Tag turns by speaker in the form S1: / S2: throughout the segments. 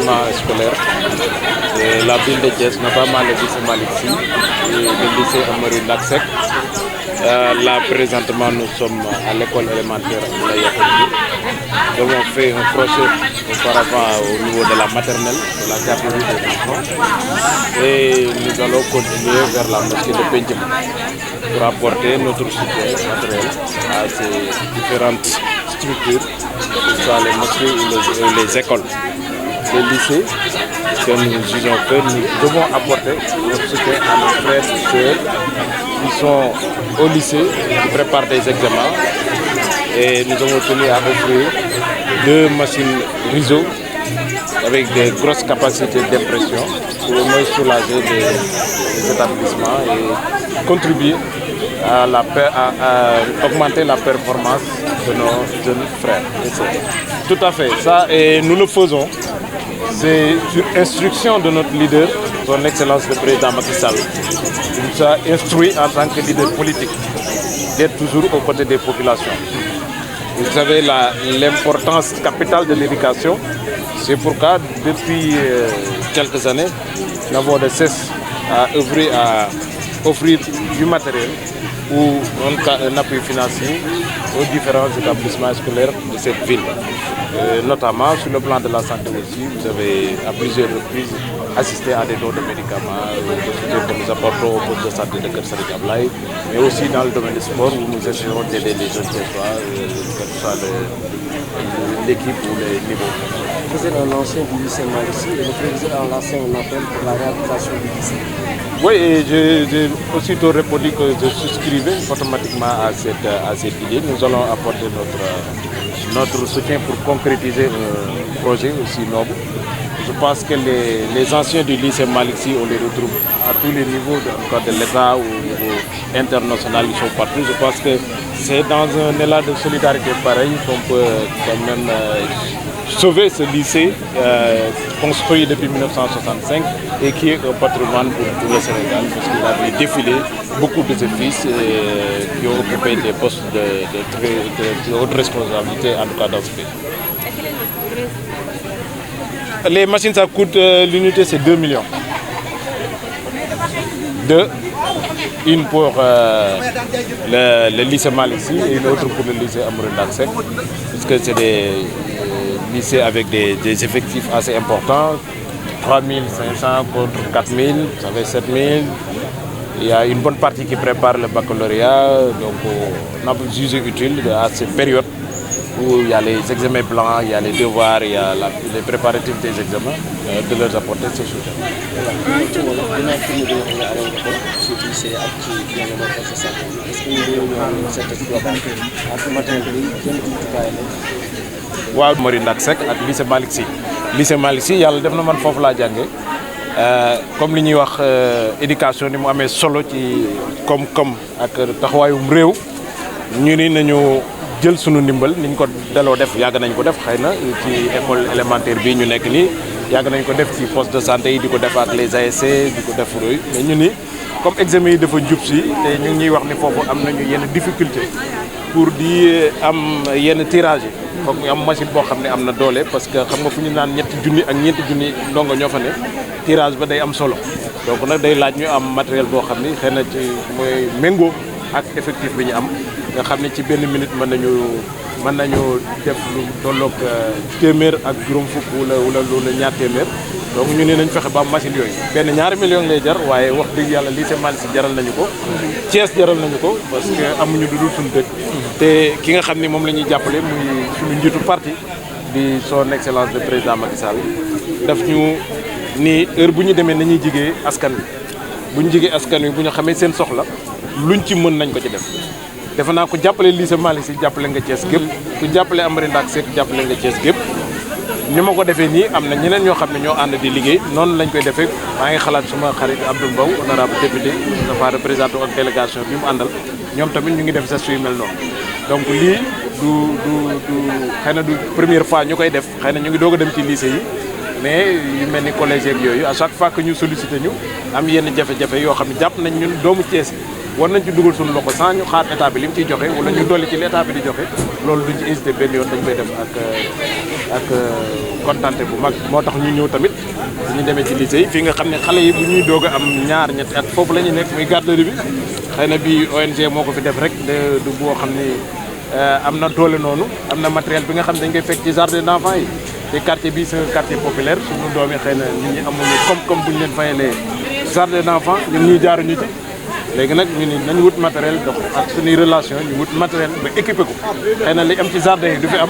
S1: établissement scolaire de la ville de Thiès, notamment le lycée Malick Sy et le lycée Amary Ndack Seck. Là, présentement, nous sommes à l'école élémentaire de la Yakoundou. Nous avons fait un procès auparavant au niveau de la maternelle, de la garderie des enfants. Et nous allons continuer vers la mosquée de Penchem pour apporter notre soutien matériel à ces différentes structures, que ce soit les mosquées ou les écoles. Les lycées, que nous jugeons que nous devons apporter notre soutien à nos frères et sœurs qui sont au lycée, qui préparent des examens. Et nous avons tenu à offrir 2 machines RISO avec des grosses capacités d'impression pour au moins soulager les établissements et contribuer à augmenter la performance de nos jeunes frères et sœurs. Tout à fait, ça, et nous le faisons. C'est sur instruction de notre leader, son Excellence le Président Macky Sall, qui nous a instruit en tant que leader politique d'être toujours aux côtés des populations. Vous savez l'importance capitale de l'éducation. C'est pourquoi depuis quelques années, nous n'avons de cesse à œuvrer à offrir du matériel ou un appui financier aux différents établissements scolaires de cette ville. Notamment sur le plan de la santé aussi, vous avez à plusieurs reprises assisté à des dons de médicaments, que nous apportons au poste de santé de Kër Serigne Ablaye, mais aussi dans le domaine du sport où nous essayons d'aider les jeunes Thiessois, que ce soit l'équipe ou les niveaux.
S2: Vous êtes un ancien du lycée Malick Sy et le président a lancé un appel pour la réhabilitation du lycée.
S1: Oui, et j'ai aussitôt répondu que je souscrivais automatiquement à cette idée. Nous allons apporter notre soutien pour concrétiser un projet aussi noble. Je pense que les anciens du lycée Malick Sy, on les retrouve à tous les niveaux, de l'État ou au niveau international, ils sont partout. Je pense que c'est dans un élan de solidarité pareil qu'on peut quand même sauver ce lycée construit depuis 1965 et qui est un patrimoine pour tout le Sénégal, parce qu'il a vu défiler beaucoup de ses fils qui ont occupé des postes de haute responsabilité, en tout cas dans ce pays. Les machines, ça coûte, l'unité c'est 2 millions. Une pour le lycée Malick Sy et une autre pour le lycée Amary Ndack Seck, puisque c'est des lycées avec des effectifs assez importants, 3500 contre 4000, ça fait 7000. Il y a une bonne partie qui prépare le baccalauréat, donc on a jugé utile à cette période où il y a les examens blancs, il y a les devoirs, il y a les préparatifs des examens, de leur apporter ce soutien. waaw Amary Ndack Seck ak lycée Malick Sy. Lycée Malick Sy yàlla def na man foofu laa jànge comme li ñuy wax éducation ni mu amee solo ci koom-koom ak taxawaayum réew ñu ni nañu jël sunu ndimbal niñ ko daloo def yàgg nañ ko def xëy na ci école élémentaire bii ñu nekk nii yàgg nañ ko def ci poste de santé yi di ko def ak les ASC di ko def yooyu mais ñu ni comme examen yi dafa jub si te ñu ngi ñuy wax ni foofu am nañu yenn difficulté pour di am yenn tirage yi foog ñu am machine boo xam ne am na doole parce que xam nga fu ñu naan ñetti junni ak ñeenti junni ndongo ñoo fa ne tirage ba day am solo donc nag day laaj ñu am matériel boo xam ni xëy na ci mooy méngoo ak effectif bi ñu am nga xam ne ci benn minute mën nañu def lu tolloog téeméer ak juróom fukk wala ñaar téeméer donc ñu ne nañ fexe ba am machine yooyu benn ñaari million lay jar waaye wax dëgg yàlla lycée Malick Sy jaral nañu ko Thiès jaral nañu ko parce que amuñu du dul suñu dëkk te ki nga xam ni moom la ñuy jàppale muy suñu njiitu parti di son excellence de président Macky Sall daf ñu ni heure bu ñu demee nañuy jigee askan wi bu ñu jigee askan wi bu ñu xamee seen soxla luñ ci mën nañ ko ci def defe naa ko jàppale lycée Malick Sy jàppale nga Thiès gépp ku jàppale Amary Ndack Seck jàppale nga Thiès gépp ni ma ko defee nii am na ñeneen ñoo xam ne ñoo ànd di liggéey noonu lañ koy defee maa ngi xalaat suma xarit Abdou Mbow honorable député dafa représenté ak délégation bi mu àndal ñoom tamit ñu ngi def geste yu mel noonu donc lii du xëy na du première fois ñu koy def xëy na ñu ngi doog a dem ci lycée yi mais yu mel ni collège yooyu à chaque fois que ñu sollicité ñu am yenn jafe-jafe yoo xam ne jàpp nañ ñun doomu Thiès war nañ ci dugal suñu loxo sans ñu xaar état bi li mu ciy joxe wala ñu dolli ci li état bi di joxe loolu duñ ci hésité benn yoon dañ koy def ak kontante bu mag moo tax ñu ñëw tamit ñu demee ci lycée yi fii nga xam ne xale yi bu ñuy doog a am ñaar ñetti at foofu la ñuy nekk muy garderie bi xëy na bii ONG moo ko fi def rek du boo xam ni am na doole noonu am na matériel bi nga xam ne dañ koy fekk ci jardin d'enfants yi te quartier bi c'est un quartier populaire suñu doom yi xëy na nit ñi amuñu comme bu ñu leen fayalee jardin d'enfants ñun ñuy jaaruñu ci léegi nag ñu ni nañ wut matériel dox ak suñuy relation ñu wut matériel ba équipé ko xëy na li am ci jardin yi du fi am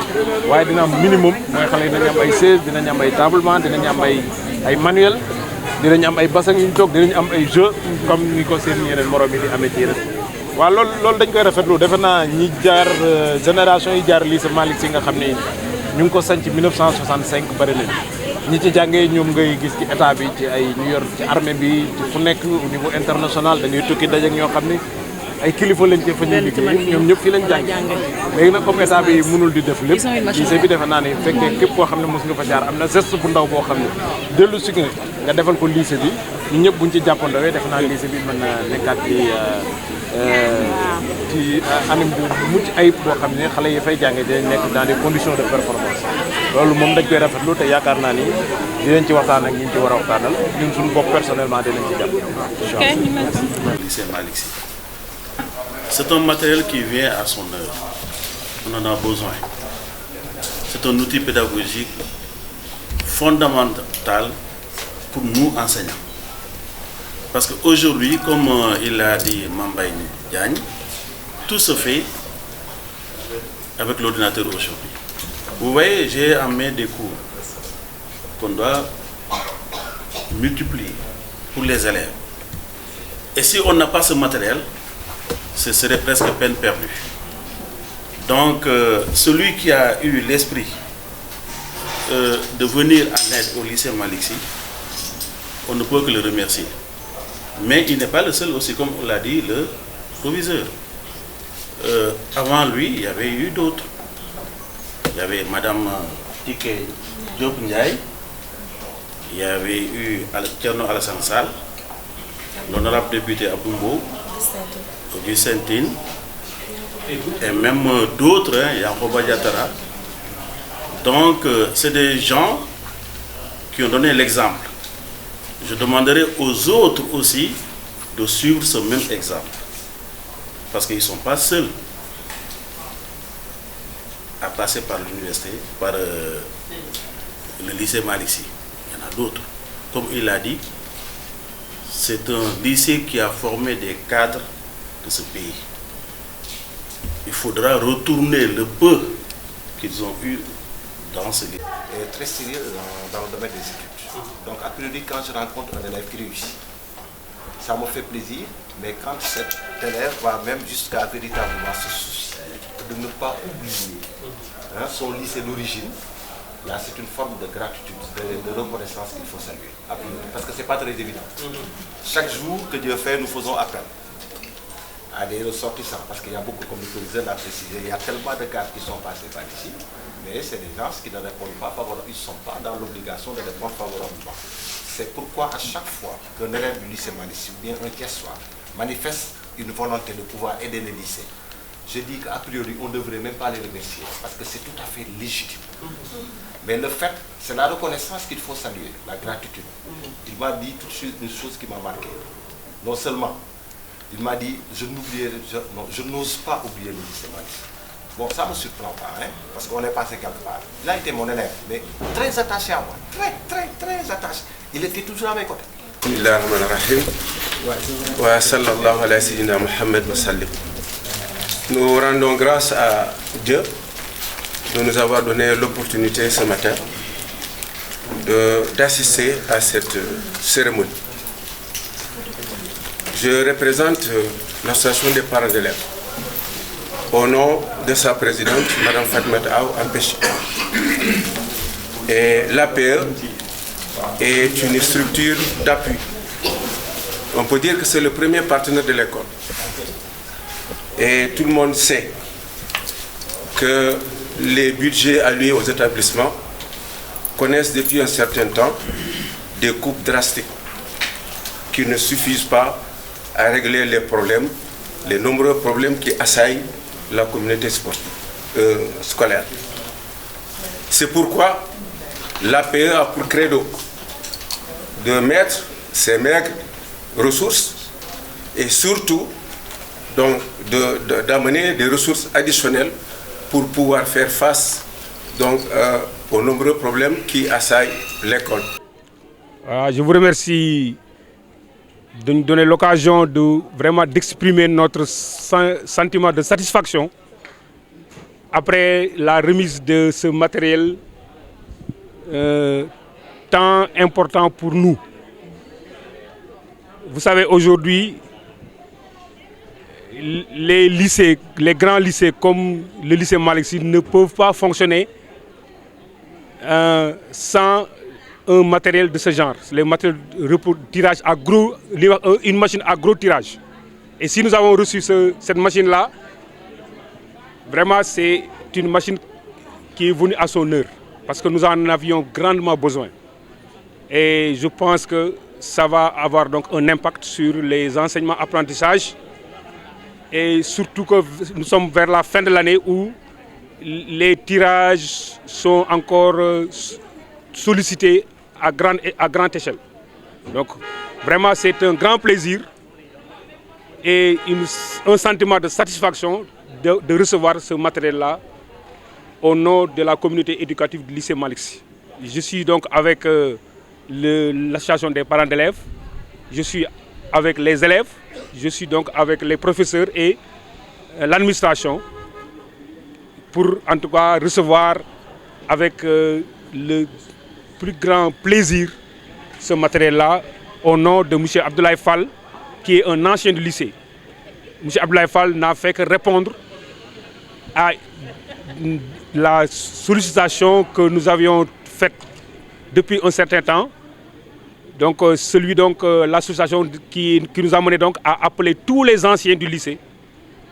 S1: waaye dina am minimum mooy xale yi dinañ am ay chaise dinañ am ay tablement dinañ am ay manuel dinañ am ay bassin yu ñu toog dinañ am ay jeux comme ni ko seen yeneen morom yi di amee ci yeneen waaw loolu dañ koy rafetlu defe naa ñi jaar génération yi jaar lycée Malick Sy nga xam ni ñu ngi ko sanc 1965 bëri nañ ñi ci jàngee ñoom ngay gis ci état bi ci ay ñu yor ci armée bi ci fu nekk au niveau international da ngay tukki dajeek ñoo xam ni ay kilifa lañ ci fa ñuy liggéey ñoom ñëpp fii lañ jàng léegi nag comme état bi mënul di def lépp lycée bi defe naa ni fekkee képp koo xam ne mos nga fa jaar am na geste bu ndaw boo xam ne dellu si nga defal ko lycée bi ñu ñëpp buñ ci jàppandowee defe naa lycée bi mën na nekkaat ci anam bu mucc ayib boo xam ne xale yi fay jàngee dinañ nekk dans des conditions de performance loolu moom dañ koy rafetlu te yaakaar naa ni dinañ ci waxtaan ak ñi ñu ci war a waxtaanal ñun suñu bopp personnellement dinañ ci jàpp.
S3: Lycée Malick Sy. C'est un matériel qui vient à son heure. On en a besoin. C'est un outil pédagogique fondamental pour nous enseignants. Parce qu'aujourd'hui, comme il a dit Mambaye Diagne, tout se fait avec l'ordinateur aujourd'hui. Vous voyez, j'ai en main des cours qu'on doit multiplier pour les élèves. Et si on n'a pas ce matériel, ce serait presque peine perdue. Donc, celui qui a eu l'esprit de venir en aide au lycée Malick Sy, on ne peut que le remercier. Mais il n'est pas le seul aussi, comme on l'a dit, le proviseur. Avant lui, il y avait eu d'autres. Il y avait Madame Tike Diop Ndiaye, il y avait eu Thierno Alassane Sall, l'honorable député Aboumbo, Vicentine, et même d'autres, Yankoba Diatara. Donc, c'est des gens qui ont donné l'exemple. Je demanderai aux autres aussi de suivre ce même exemple. Parce qu'ils ne sont pas seuls à passer par l'université, par le lycée Malick Sy. Il y en a d'autres. Comme il l'a dit, c'est un lycée qui a formé des cadres de ce pays. Il faudra retourner le peu qu'ils ont eu dans ce lycée.
S4: Et très sérieux dans le domaine des études. Donc, a priori, quand je rencontre un élève qui réussit, ça me fait plaisir, mais quand cet élève va même jusqu'à véritablement se soucier de ne pas oublier son lycée d'origine, là c'est une forme de gratitude, de reconnaissance qu'il faut saluer, a priori, parce que ce n'est pas très évident. Chaque jour que Dieu fait, nous faisons appel à des ressortissants, parce qu'il y a beaucoup, comme le président l'a précisé, il y a tellement de cadres qui sont passés par ici, mais c'est des gens qui ne répondent pas favorablement, ils ne sont pas dans l'obligation de répondre favorablement. C'est pourquoi à chaque fois qu'un élève du lycée Malick Sy ou bien un caissoir manifeste une volonté de pouvoir aider les lycées, je dis qu'a priori on ne devrait même pas les remercier, parce que c'est tout à fait légitime. Mais le fait, c'est la reconnaissance qu'il faut saluer, la gratitude. Il m'a dit tout de suite une chose qui m'a marqué. Non seulement, il m'a dit, je n'ose pas oublier le lycée Malick Sy. Bon, ça ne me surprend pas, hein, parce qu'on est passé quelque part. Il a été mon élève, mais très attaché à moi. Très attaché. Il était toujours à mes côtés.
S5: Nous rendons grâce à Dieu de nous avoir donné l'opportunité ce matin d'assister à cette cérémonie. Je représente l'association des parents d'élèves au nom de sa présidente, Mme Fatmata Aw Ampéchi. Et l'APE est une structure d'appui. On peut dire que c'est le premier partenaire de l'école. Et tout le monde sait que les budgets alloués aux établissements connaissent depuis un certain temps des coupes drastiques qui ne suffisent pas à régler les problèmes, les nombreux problèmes qui assaillent la communauté scolaire. C'est pourquoi l'APE a pour credo de mettre ses maigres ressources et surtout donc d'amener des ressources additionnelles pour pouvoir faire face donc aux nombreux problèmes qui assaillent l'école.
S6: Je vous remercie de nous donner l'occasion d'exprimer notre sentiment de satisfaction après la remise de ce matériel tant important pour nous. Vous savez, aujourd'hui, les lycées, les grands lycées comme le lycée Malick Sy ne peuvent pas fonctionner sans un matériel de ce genre. Les matériels de tirage à gros, une machine à gros tirage. Et si nous avons reçu cette machine-là, vraiment c'est une machine qui est venue à son heure, parce que nous en avions grandement besoin. Et je pense que ça va avoir donc un impact sur les enseignements apprentissages, et surtout que nous sommes vers la fin de l'année où les tirages sont encore sollicités à grande échelle. Donc vraiment c'est un grand plaisir et un sentiment de satisfaction de recevoir ce matériel-là au nom de la communauté éducative du lycée Malick Sy. Je suis donc avec l'association des parents d'élèves, je suis avec les élèves, je suis donc avec les professeurs et l'administration pour en tout cas recevoir avec le plus grand plaisir ce matériel-là au nom de M. Abdoulaye Fall, qui est un ancien du lycée. M. Abdoulaye Fall n'a fait que répondre à la sollicitation que nous avions faite depuis un certain temps. Donc l'association qui nous a mené donc à appeler tous les anciens du lycée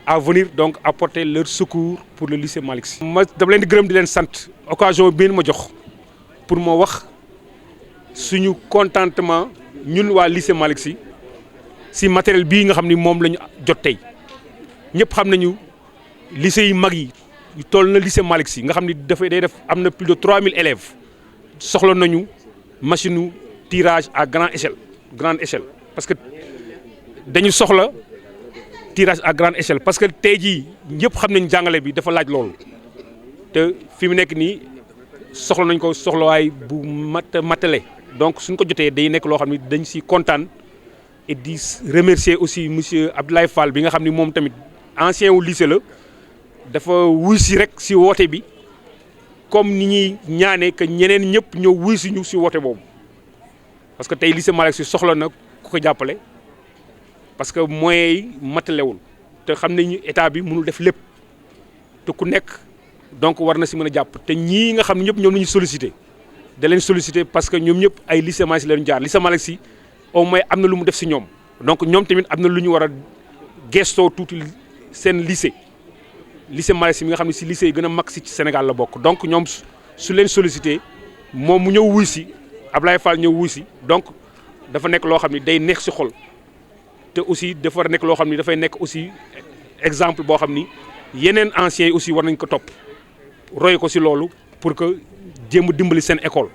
S6: à venir donc apporter leur secours pour le lycée Malick Sy. ma dama leen di gërëm di leen sant occasion bi ma jox pour ma wax suñu contentement ñun waa lycée Malick Sy si matériel bii nga xam ni moom la ñu jot tey. ñëpp xam nañu lycée yi mag yi toll na lycée Malick Sy nga xam ni day def am na plus de 3000 élèves soxla nañu machine tirage à grande échelle parce que dañu soxla tirage à grande échelle parce que tey jii ñëpp xam nañ jàngale bi dafa laaj loolu te fi mu nekk nii soxla nañ ko soxlawaay bu matale donc suñ ko jotee day nekk loo xam ni dañ si kontaan et di remercier aussi monsieur Abdoulaye Fall bi nga xam ni moom tamit ancien wu lycée la dafa wuy si rek si woote bi comme ni ñuy ñaanee que ñeneen ñëpp ñëw wuy si ñu si woote boobu parce que tey lycée Malick Sy soxla na ku ko jàppale parce que moyens yi matalewul te xam nañu état bi mënul def lépp te ku nekk donc war na si mën a jàpp te ñii nga xam ne ñëpp ñoom la ñu sollicité da leen sollicité parce que ñoom ñëpp ay lycée Malick Sy leen jaar lycée Malick Sy au moins am na lu mu def si ñoom donc ñoom tamit am na lu ñu war a gestoo tuuti seen lycée Malick Sy mi nga xam ne si lycée yi gën a mag si Sénégal la bokk donc ñoom su leen sollicité moom mu ñëw wuy si Ablaye Fall ñëw wuy si donc dafa nekk loo xam ne day neex si xol te aussi dafa nekk loo xam ni dafay nekk aussi exemple boo xam ni yeneen anciens yi aussi war nañ ko topp roy ko si loolu pour que jéem a dimbali seen école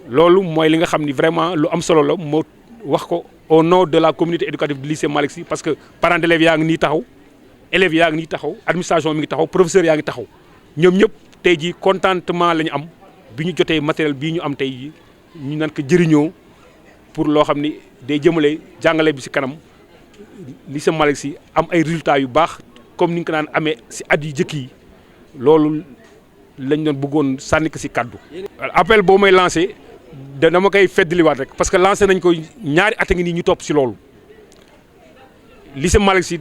S6: loolu mooy li nga xam ni vraiment lu am solo la moo wax ko au nom de la communauté éducative du lycée Malick Sy parce que parents d'élèves yaa ngi nii taxaw élèves yaa ngi nii taxaw administration mi ngi taxaw professeurs yaa ngi taxaw ñoom ñëpp tey jii contentement la ñu am bi ñu jotee matériel bii ñu am tey jii ñu naan ko jëriñoo pour loo xam ni day jëmale jàngale bi si kanam lycée Malick Sy am ay résultats yu baax comme ni nga ko daan amee si at yu jëkk yi loolu lañ doon bëggoon sànni ko si kaddu. appel boo may lancé dama koy feddaliwaat rek parce que lancé nañ ko ñaari at a ngi nii ñu topp si loolu lycée Malick Sy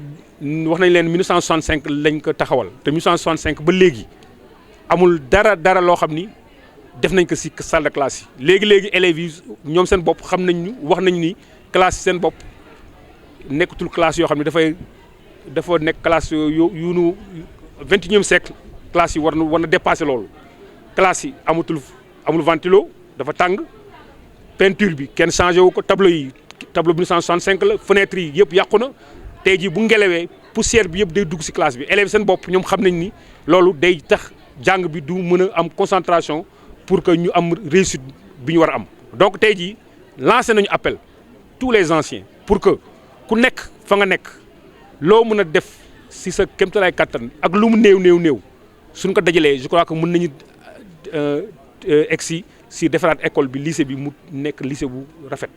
S6: wax nañ leen 1965 lañ ko taxawal te 1965 ba léegi amul dara loo xam ni def nañ ko si salle de classe yi léegi élèves yi ñoom seen bopp xam nañ ñu wax nañ ni classe yi seen bopp nekkatul classe yoo xam ne dafa nekk classe yu nu 21e siècle classe yi war na dépasser loolu classe yi amatul amul ventilo dafa tàng peinture bi kenn changé wu ko tableau 1965 la fenêtre yi yëpp yàqu na tey jii bu ngelawee poussière bi yëpp day dugg ci classe bi élèves seen bopp ñoom xam nañ ni loolu day tax jàng bi du mën a am concentration pour que ñu am réussite bi ñu war a am. donc tey jii lancé nañu appel tous les anciens pour que ku nekk fa nga nekk loo mën a def ci sa kéemtalaay kattan ak lu mu néew suñ ko dajalee je crois que mën nañu egg si defaraat école bi lycée bi mu nekk lycée bu rafet.